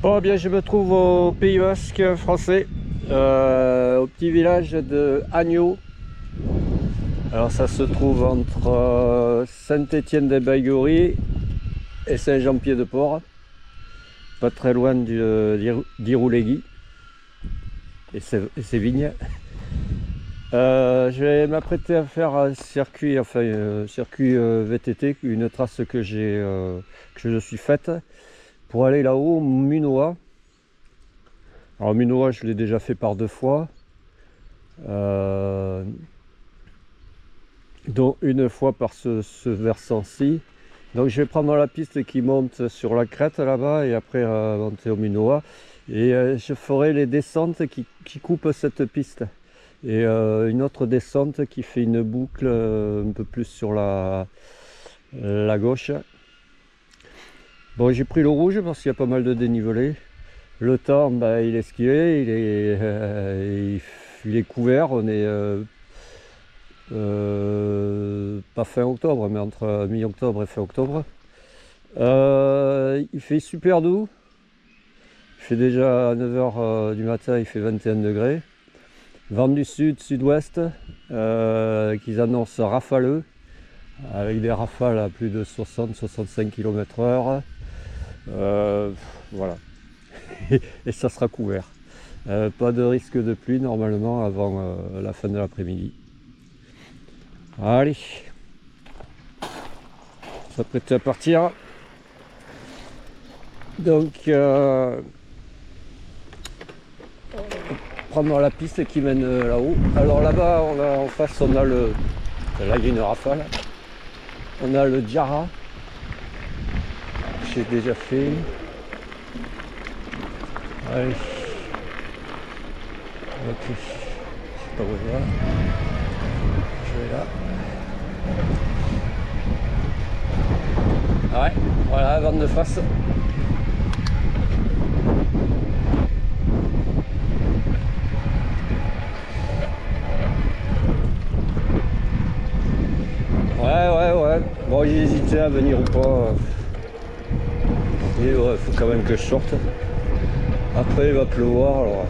Oh bien, je me trouve au Pays Basque français, au petit village de Agneau. Alors ça se trouve entre Saint-Étienne-des-Baïgouries et Saint-Jean-Pied-de-Port, pas très loin d'Irouléguy et ses vignes. Je vais m'apprêter à faire un circuit, circuit VTT, une trace que je suis faite pour aller là-haut, Munoa. Alors Munoa, je l'ai déjà fait par 2 fois, dont une fois par ce versant-ci. Donc je vais prendre la piste qui monte sur la crête là-bas et après monter au Munoa. Et je ferai les descentes qui coupent cette piste. Et une autre descente qui fait une boucle un peu plus sur la gauche. Bon, j'ai pris le rouge parce qu'il y a pas mal de dénivelé. Le temps, bah, il est ce qu'il est, il est couvert. On est pas fin octobre, mais entre mi-octobre et fin octobre. Il fait super doux. Il fait déjà à 9h du matin, il fait 21 degrés. Vent du sud-sud-ouest qu'ils annoncent rafaleux, avec des rafales à plus de 60-65 km/h. Voilà. Et ça sera couvert. Pas de risque de pluie normalement avant la fin de l'après-midi. Allez, s'apprête à partir. Donc, prendre la piste qui mène là-haut. Alors là-bas, en face, on a le. Là, il y a une rafale. On a le Djara. J'ai déjà fait. Allez. Ok. Je sais pas où je vais. Je vais là. Ouais, voilà, vent de face. Ouais. Bon, j'ai hésité à venir ou pas. Et ouais, faut quand même que je sorte. Après, il va pleuvoir, alors.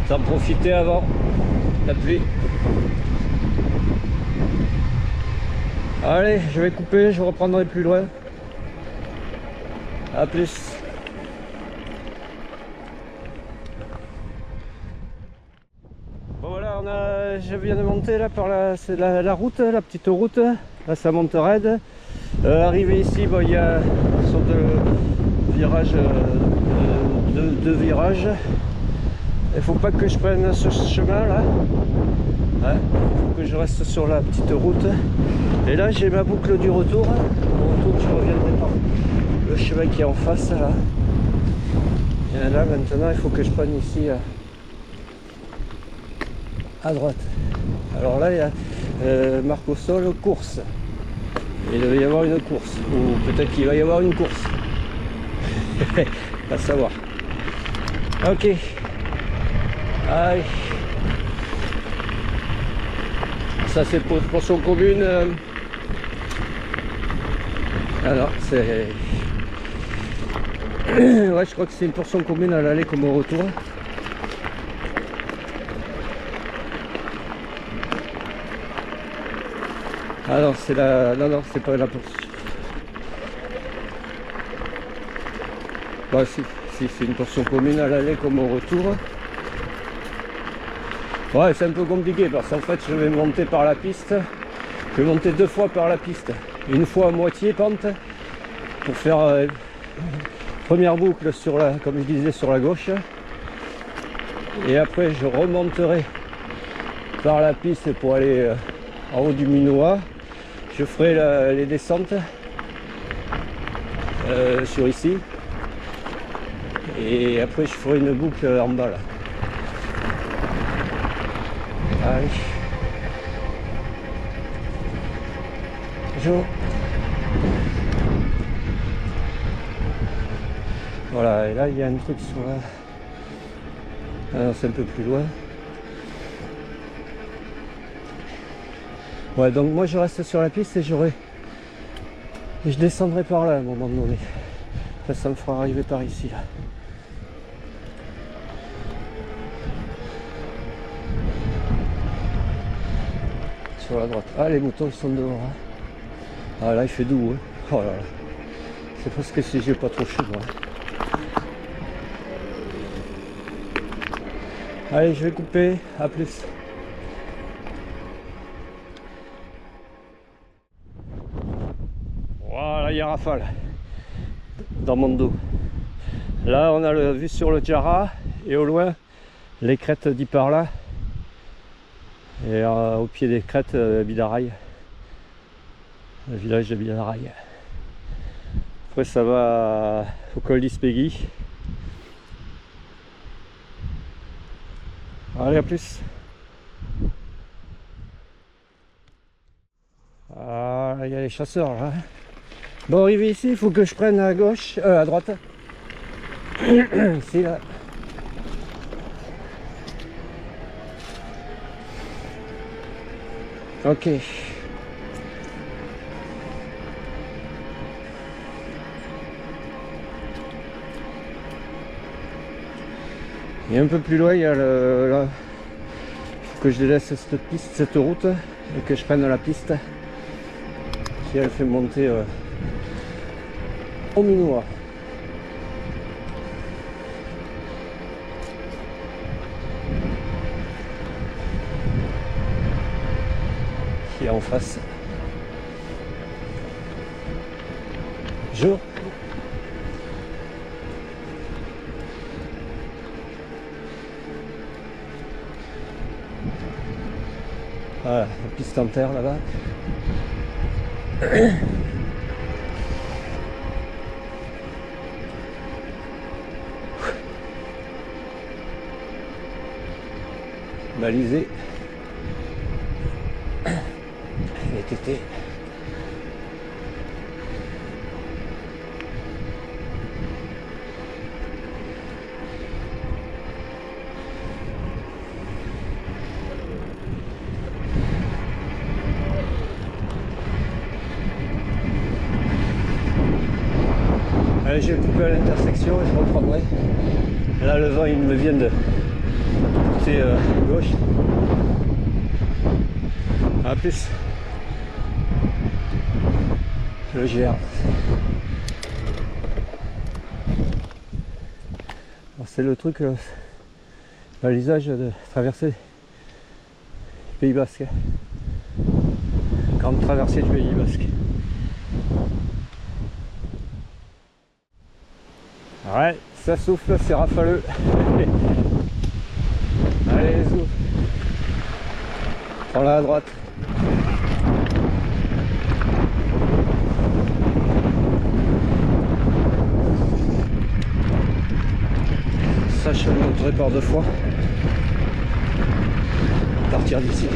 T'en profiter avant la pluie. Allez, je vais couper, je reprendrai plus loin. A plus. Bon voilà, je viens de monter là par c'est la route, la petite route. Là ça monte raide. Arrivé ici, bon, il y a une sorte de virage, deux virages. Il faut pas que je prenne ce chemin là. Ouais, il faut que je reste sur la petite route. Et là j'ai ma boucle du retour. Au retour, je reviendrai par le chemin qui est en face là. Et là maintenant il faut que je prenne ici à droite. Alors là il y a marque au sol course. Il devait y avoir une course. Ou peut-être qu'il va y avoir une course. À savoir. Ok. Allez. Ça c'est pour portion commune. Alors c'est. Ouais, je crois que c'est une portion commune à l'aller comme au retour. Ah non, c'est la. Non, c'est pas la portion. Bah si, c'est une portion commune à l'aller comme au retour. Ouais, c'est un peu compliqué parce qu'en fait je vais monter par la piste. Je vais monter 2 fois par la piste. Une fois à moitié pente pour faire première boucle sur la, comme je disais, sur la gauche. Et après je remonterai par la piste pour aller en haut du Munoa. Je ferai les descentes sur ici. Et après je ferai une boucle en bas là. Allez. Bonjour. Voilà, et là il y a un truc sur la. Ah non, c'est un peu plus loin. Ouais, donc moi je reste sur la piste et j'aurai Et je descendrai par là à un moment donné. Là, ça me fera arriver par ici là. Sur la droite. Ah, les moutons ils sont dehors. Hein. Ah là il fait doux. Hein. Oh là là. C'est parce que si j'ai pas trop chaud moi. Allez, je vais couper. À plus. Voilà, il y a rafale dans mon dos. Là, on a la vue sur le Djara et au loin, les crêtes d'Iparla. Et au pied des crêtes, Bidaraï, le village de Bidaraï. Après, ça va au col d'Ispegui. Allez, à plus. Ah, il y a les chasseurs là. Bon, arrivé ici, il faut que je prenne à gauche, à droite. Ici là. Ok. Et un peu plus loin, il y a le... Là, faut que je délaisse cette piste, cette route, et que je prenne la piste qui elle fait monter au Minois. Qui est en face. Jour. Voilà, la piste en terre là-bas. Balisé. Les tétés. Allez, je vais couper à l'intersection et je reprendrai. Là, le vent, il me vient de côté gauche. A plus. Je le gère. C'est le truc, balisage de traverser le Pays Basque. Grande traversée du Pays Basque. Ouais, ça souffle, c'est rafaleux. Allez, les zou. Prends-la à droite. Ça, je le monterai par 2 fois. À partir d'ici.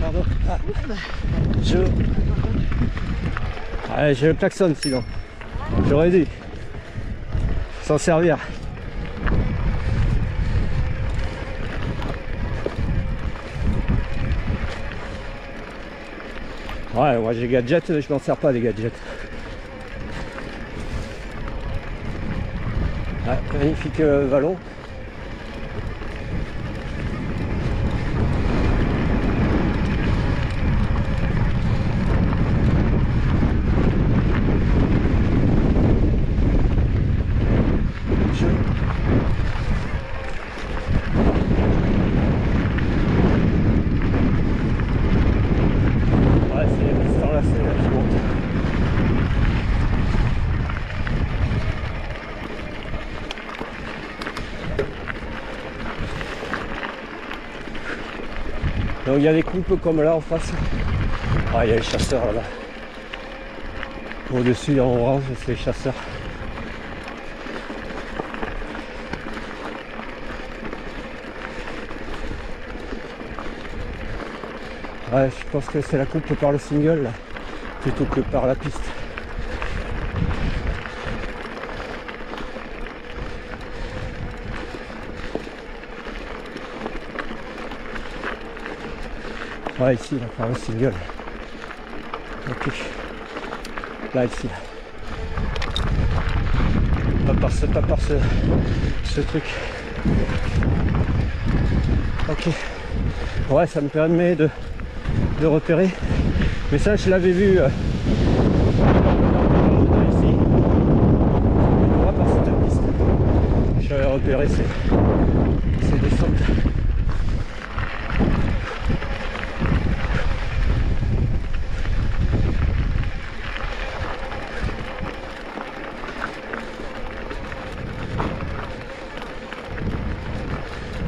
Pardon. Ah. Allez, je le klaxonne sinon. J'aurais dû s'en servir. Ouais, moi j'ai gadgets, je m'en sers pas des gadgets. Ouais, magnifique vallon. Donc il y a des coupes comme là en face. Ah, il y a les chasseurs là-bas. Au-dessus en orange, c'est les chasseurs. Ouais, je pense que c'est la coupe par le single là, plutôt que par la piste. Ouais, ici, là, par le single. Ok. Là, ici. Pas par ce truc. Ok. Ouais, ça me permet de repérer. Mais ça, je l'avais vu ici. Pas par cette piste. J'avais repéré ces descentes.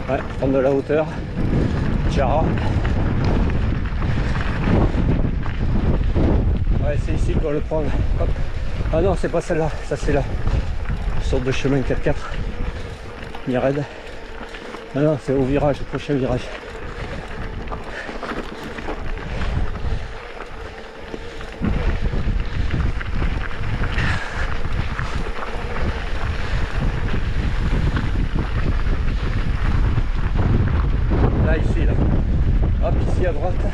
Ouais, prendre de la hauteur. Jara. Ouais, c'est ici qu'on doit le prendre. Hop. Ah non, c'est pas celle-là, ça c'est là. Une sorte de chemin 4x4. Mi-raide. Ah non, c'est au virage, au prochain virage. Là, ici, là. Hop, ici à droite.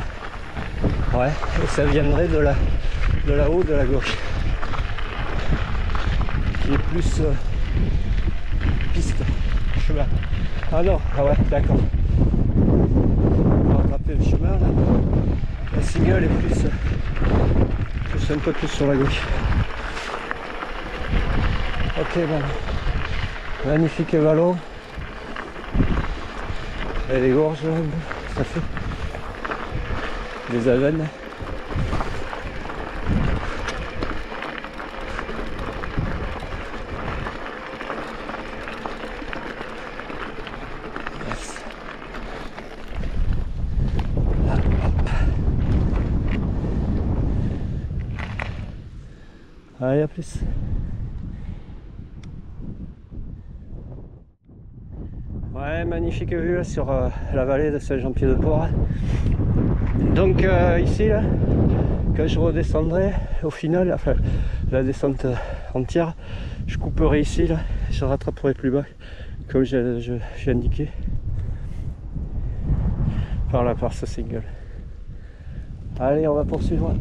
Ouais, et ça viendrait de là-haut, de la gauche. Qui est plus piste, chemin. Ah non, ah ouais, d'accord. On va rattraper le chemin là. La single est plus un peu plus sur la gauche. Ok, bon. Magnifique vallon. Et les gorges là, ça fait. Des avennes. Allez, à plus. Ouais, magnifique vue là, sur la vallée de Saint-Jean-Pied-de-Port. Donc ici, là, quand je redescendrai, au final, enfin la descente entière, je couperai ici, là, je rattraperai plus bas, comme j'ai indiqué, par ce single. Allez, on va poursuivre.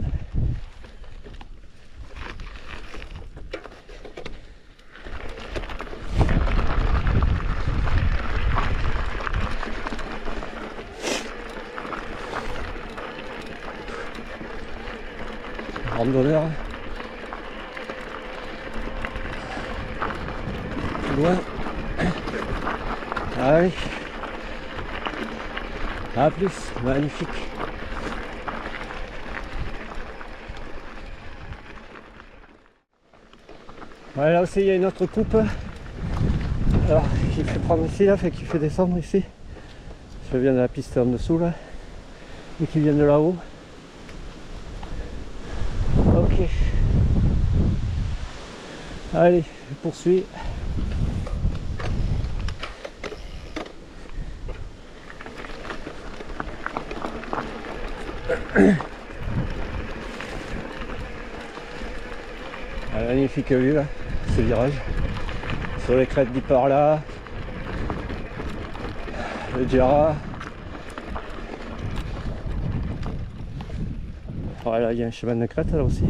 Randonneur. Loin. Allez. À plus. Magnifique. Ouais, là aussi il y a une autre coupe. Alors qui fait prendre ici là, fait qu'il fait descendre ici. Je viens de la piste en dessous là. Et qui vient de là-haut. Ok. Allez, je poursuis. La magnifique vue là, ce virage. Sur les crêtes du par là. Le Jara. Voilà, il y a un chemin de crête là aussi.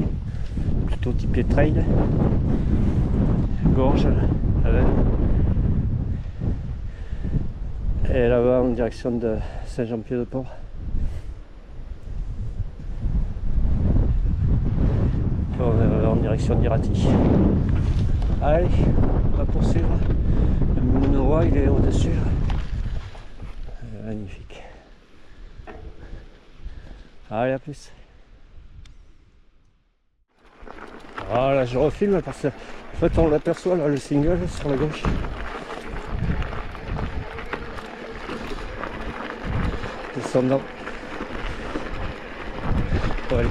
Plutôt typé trail. Gorge. Et là-bas en direction de Saint-Jean-Pied-de-Port. En direction d'Irati. Allez, on va poursuivre. Le moulin roi il est au-dessus. Magnifique. Allez, à plus. Voilà, je refilme parce que en fait on l'aperçoit là, le single sur la gauche. Descendant. Ouais.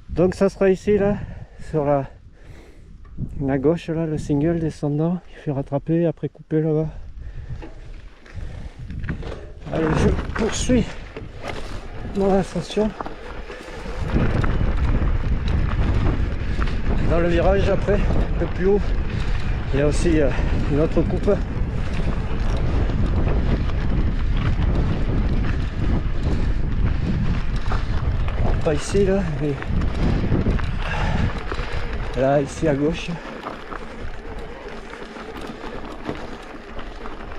Donc ça sera ici là, sur la gauche là, le single descendant, il fait rattraper, après couper là-bas. Allez, je poursuis mon ascension. Dans le virage après, un peu plus haut, il y a aussi une autre coupe pas ici là, mais là ici à gauche.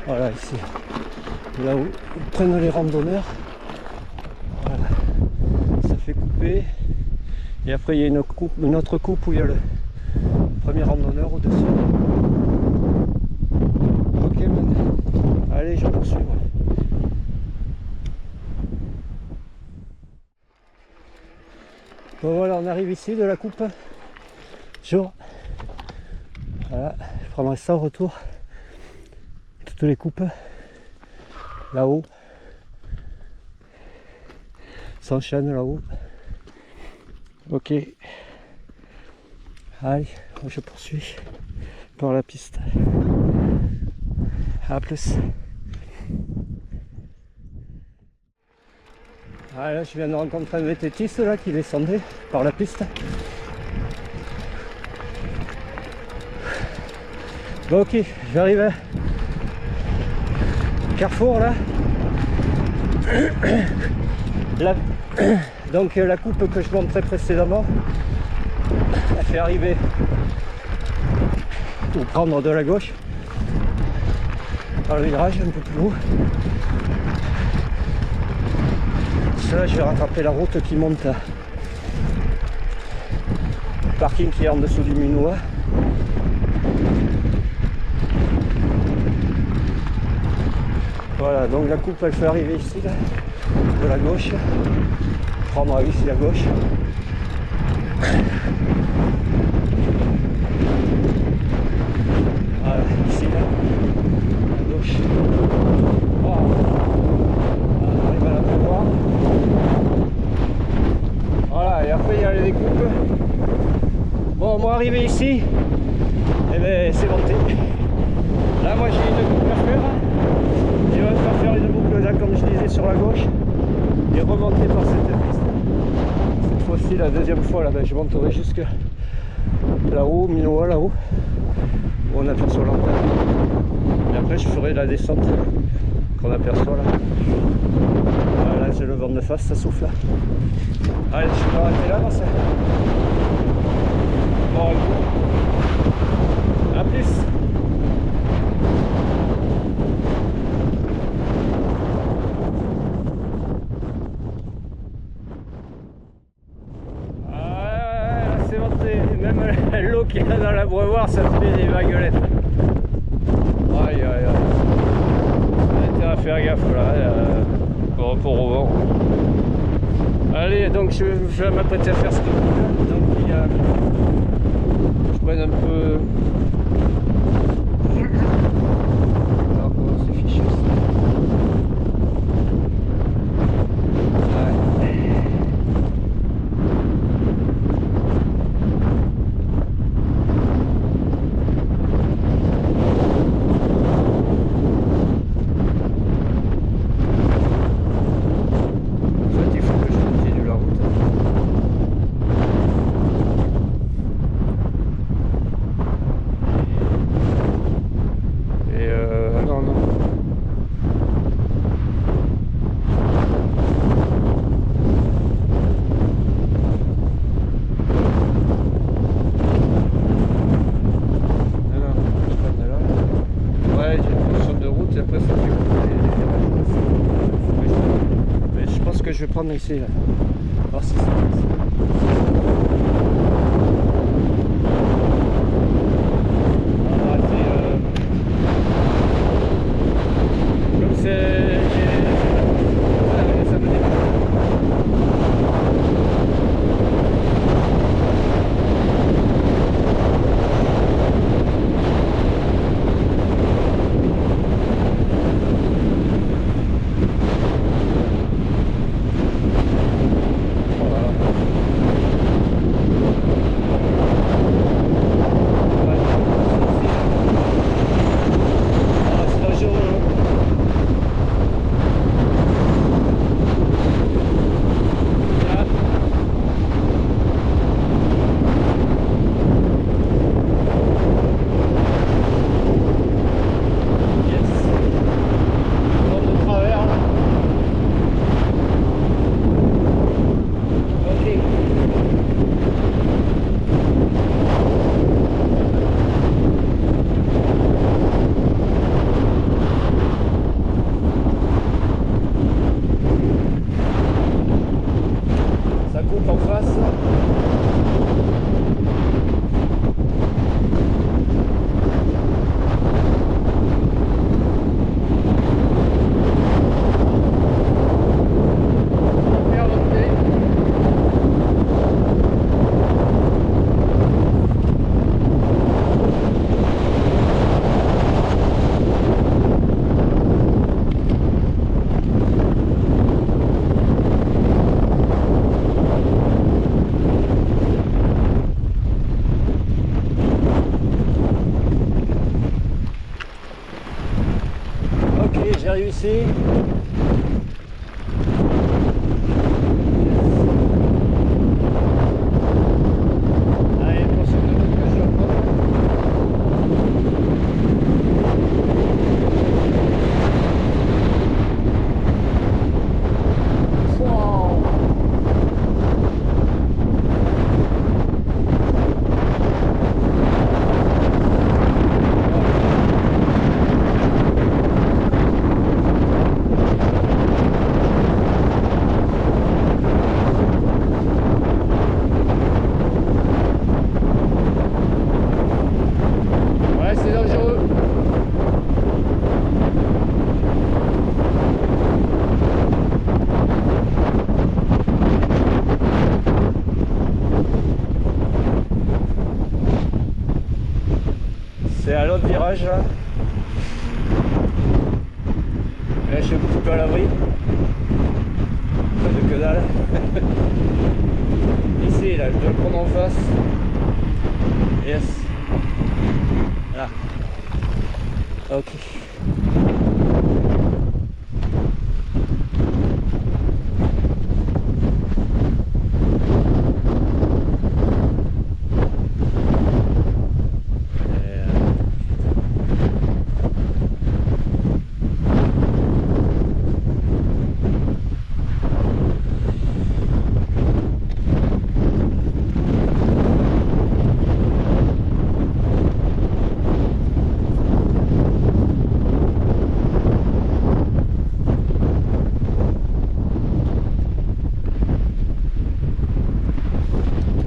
Voilà ici, là où ils prennent les randonneurs. Voilà, ça fait couper. Et après il y a une autre coupe où il y a le premier randonneur au-dessus. Ok man, allez je poursuis. Bon voilà, on arrive ici de la coupe. Jour. Voilà, je prendrai ça au retour. Toutes les coupes. Là-haut. S'enchaîne là-haut. Ok. Allez, je poursuis par la piste. A plus. Ah là, je viens de rencontrer un vététiste là qui descendait par la piste. Bon ok, j'arrive à Carrefour là. Donc la coupe que je montrais précédemment, elle fait arriver ou prendre de la gauche par le virage un peu plus haut. Là je vais rattraper la route qui monte à le parking qui est en dessous du Minois. Voilà, donc la coupe elle fait arriver ici là, de la gauche, prendre ici la gauche. Voilà, ici là, à gauche. Wow. On arrive à la prévoir. Voilà, et après il y a les découpes. Bon, moi arrivé ici, et ben c'est monté. Là moi j'ai une coupe à faire. Je vais faire une boucle là comme je disais sur la gauche et remonter par cette piste. Cette fois-ci, la deuxième fois, là, ben, je monterai jusque là-haut, Minois là-haut, où on aperçoit l'antenne. Et après je ferai la descente qu'on aperçoit là. Voilà, j'ai le vent de face, ça souffle là. Allez, je vais arrêter là, ça. Bon, à plus. Même l'eau qu'il y a dans l'abreuvoir, ça te fait des vaguelettes. Aïe aïe aïe. On a intérêt à faire gaffe là, par rapport au vent. Allez, donc je vais m'apprêter à faire ce coup. Donc il y a... je prenne un peu... Alors comment c'est fichu ça. Je vais prendre ici là. Voir si ça passe. Comme c'est... ça me dit. coupe en face. J'ai réussi. Allez, prochaine route que je reprends. Wow. C'est dangereux. C'est à l'autre virage là. Là je suis un petit peu à l'abri. Pas de que dalle. Ici là, je dois le prendre en face. Yes. Là. Ok.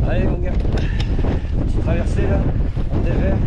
Allez mon gars, petite traversée là, en dévers.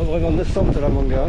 Vraiment descente là mon gars.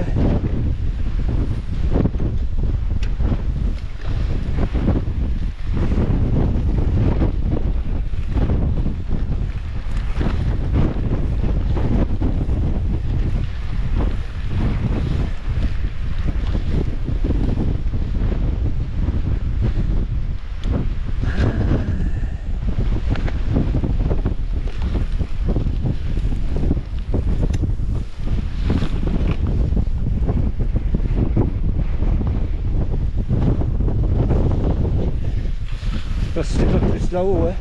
C'est un peu plus là-haut, ouais.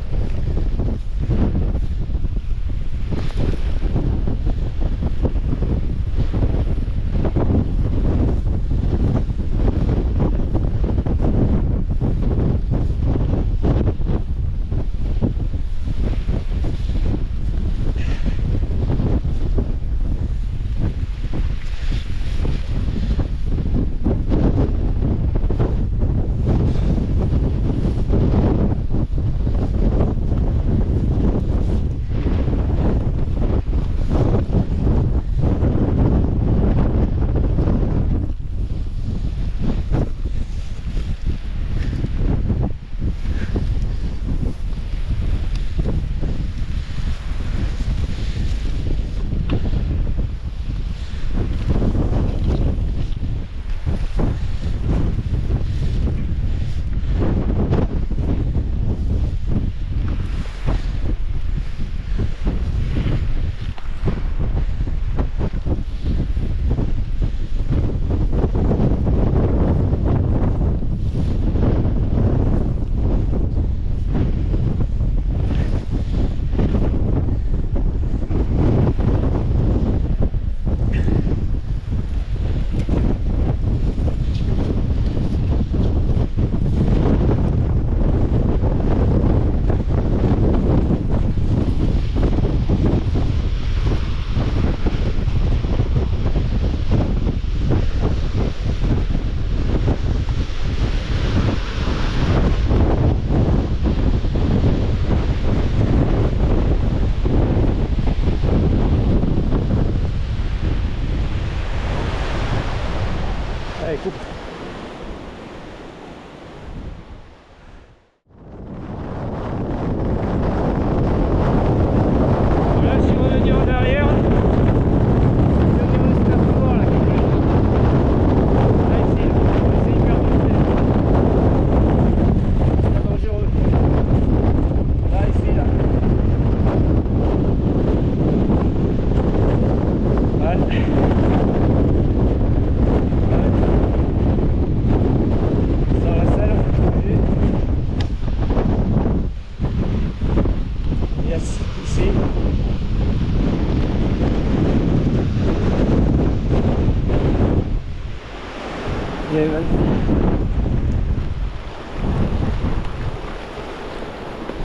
jeune fille.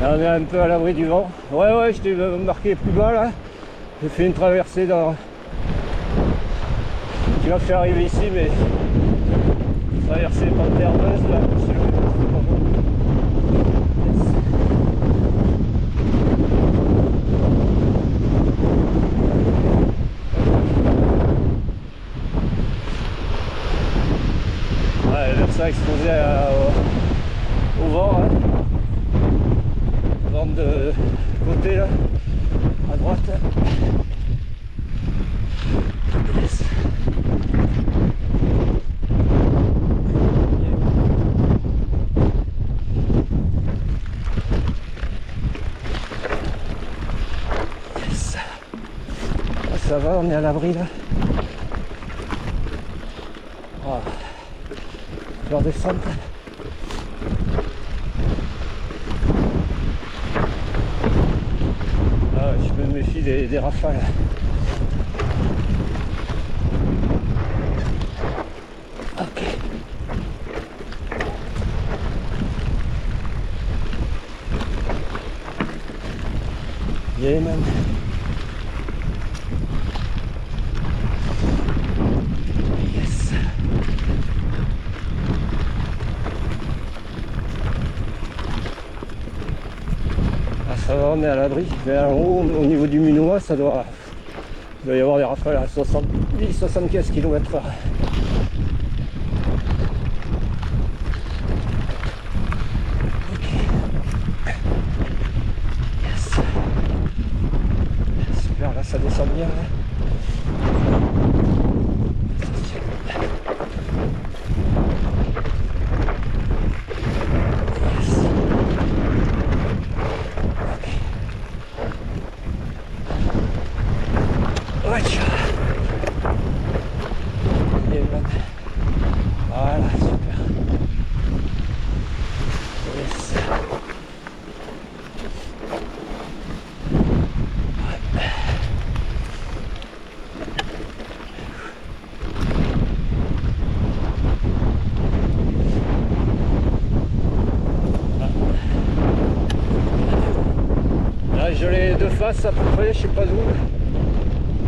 Là, on est un peu à l'abri du vent. Ouais, je t'ai marqué plus bas là. J'ai fait une traversée dans... qui m'a fait arriver ici, mais traverser Panterneuse là, c'est pas bon. Ouais, le versant exposé au vent, hein. Vent de côté là, à droite. Yes. Yes. Ah, ça va, on est à l'abri là. Oh. Je vais redescendre. Ah, je me méfie des rafales. Ok. Yeah, man. Yes. Ah, ça va, on est à l'abri. Mais en haut, au niveau du Munois, il doit y avoir des rafales à 70-75 km/h. Là ça descend bien là. Yes. Okay. Ouais. Voilà, super. Yes. Là, je l'ai de face à peu près, je sais pas d'où.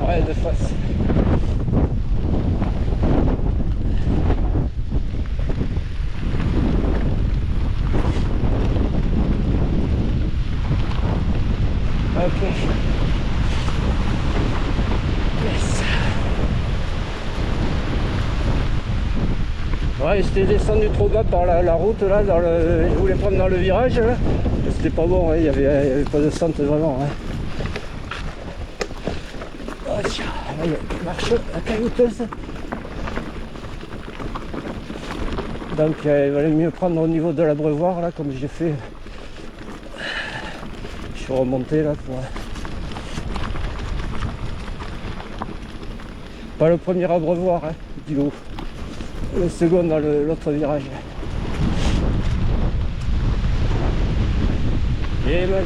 Ouais, de face. Ok. Yes. Ouais, j'étais descendu trop bas par la route là, je voulais prendre dans le virage là. C'était pas bon, ouais, il y avait pas de centre vraiment. Hein. Oh, tiens, là, il y a une marche caillouteuse. Donc il valait mieux prendre au niveau de l'abreuvoir là, comme j'ai fait. Je suis remonté là pour... Pas le premier abreuvoir hein, du haut. Le second dans l'autre virage. Et man.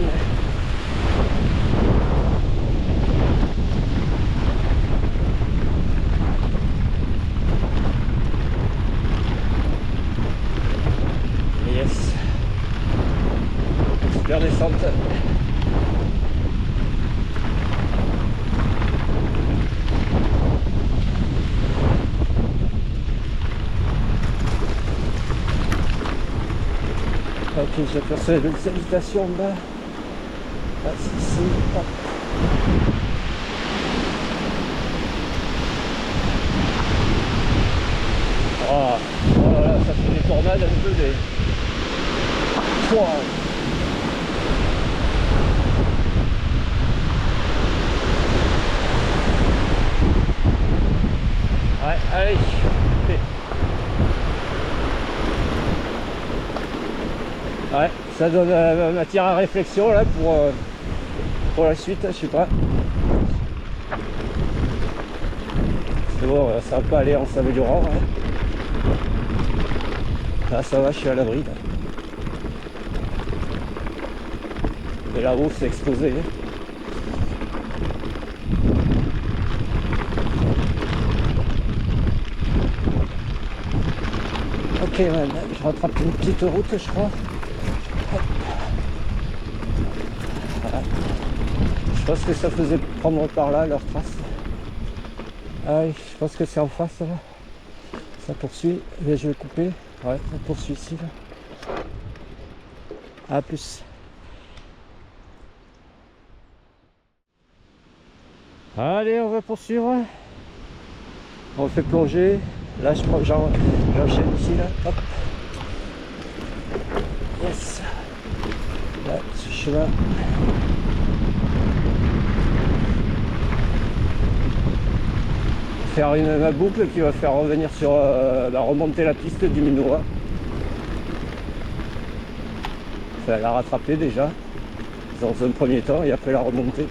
Yes. Super descente. Ok, j'aperçois une salutation en bas. Ah, si, hop. Oh là là, ça fait des tornades un peu des... Wow. Ouais, allez. Ouais, ça donne matière à réflexion là pour la suite, je sais pas. C'est bon, ça va pas aller en s'améliorant. Hein. Là ça va, je suis à l'abri. Et là-haut c'est exposé. Hein. Ok, ouais, je rattrape une petite route, je crois. Voilà. Je pense que ça faisait prendre par là leur trace. Ah oui, je pense que c'est en face là. Ça poursuit. Et je vais couper. Ouais, ça poursuit ici là. À plus. Allez, on va poursuivre. On fait plonger. Là, j'enchaîne ici là. Hop. Yes. Là, ce chemin. Faire ma boucle qui va faire revenir sur remonter la piste du Minois. Enfin, la rattraper déjà dans un premier temps et après la remonter.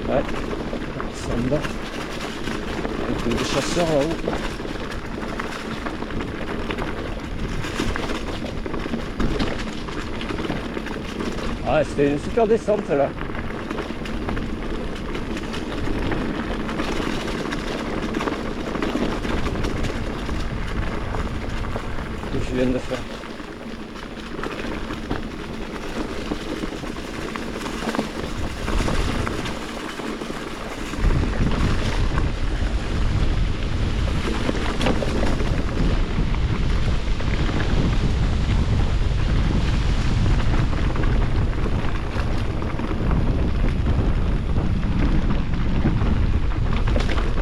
Ouais, ça me va. Avec des chasseurs là-haut. Ah, c'était une super descente là. Que je viens de faire.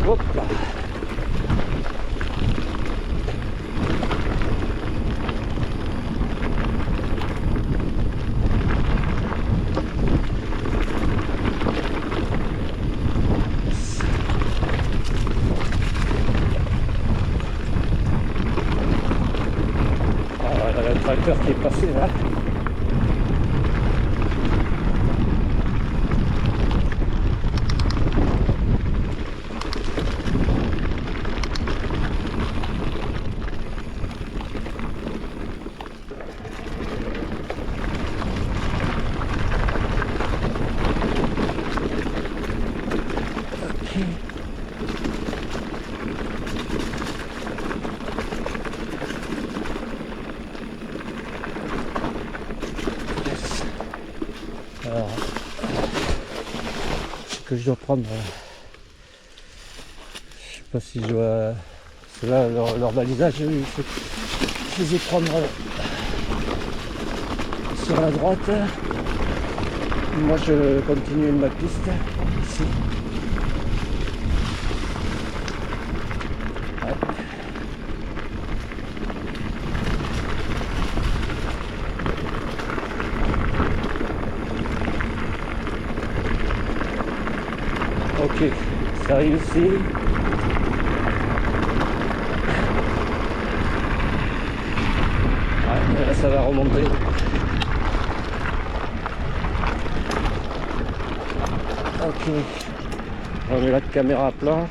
Hop là. Ah, le tracteur qui est passé là. Alors, ce que je dois prendre, je sais pas si je dois. Parce que là, leur balisage, je les ai prendre sur la droite. Moi, je continue ma piste ici. Ouais. Ok, ça arrive ici. Ouais, là, ça va remonter. Ok, on met la caméra à plat.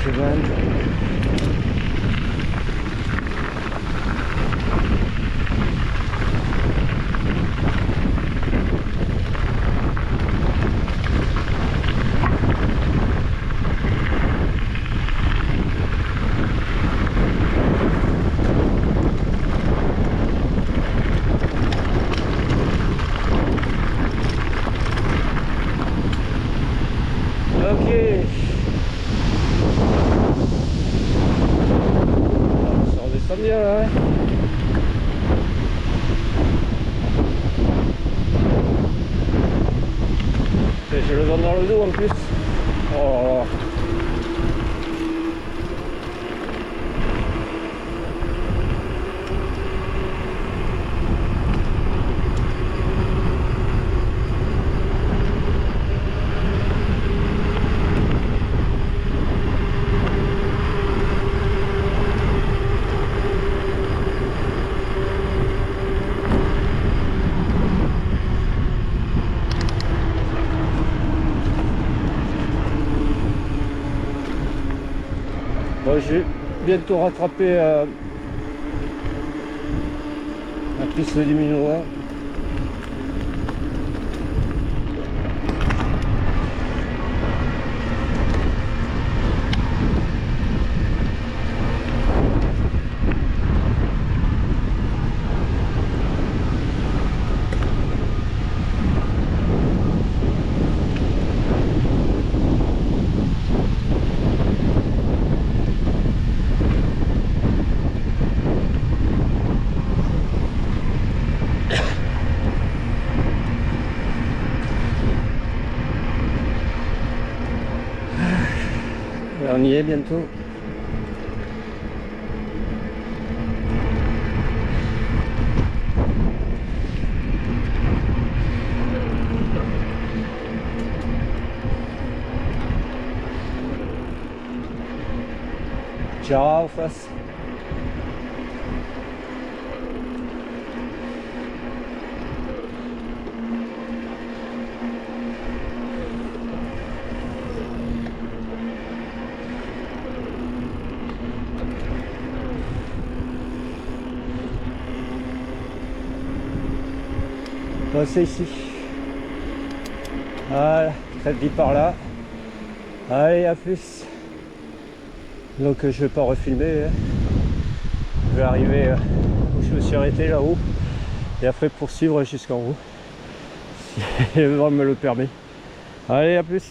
Cheval. Ok. Ça redescend bien là, ouais. Et je le donne dans le dos en plus. Oh. J'ai bientôt rattrapé la piste des Minois. On y est bientôt. Jara en face. Bon, c'est ici. Voilà, crédit par là. Allez, à plus. Donc je vais pas refilmer. Je vais arriver où je me suis arrêté là-haut. Et après poursuivre jusqu'en haut. Si le vent me le permet. Allez, à plus.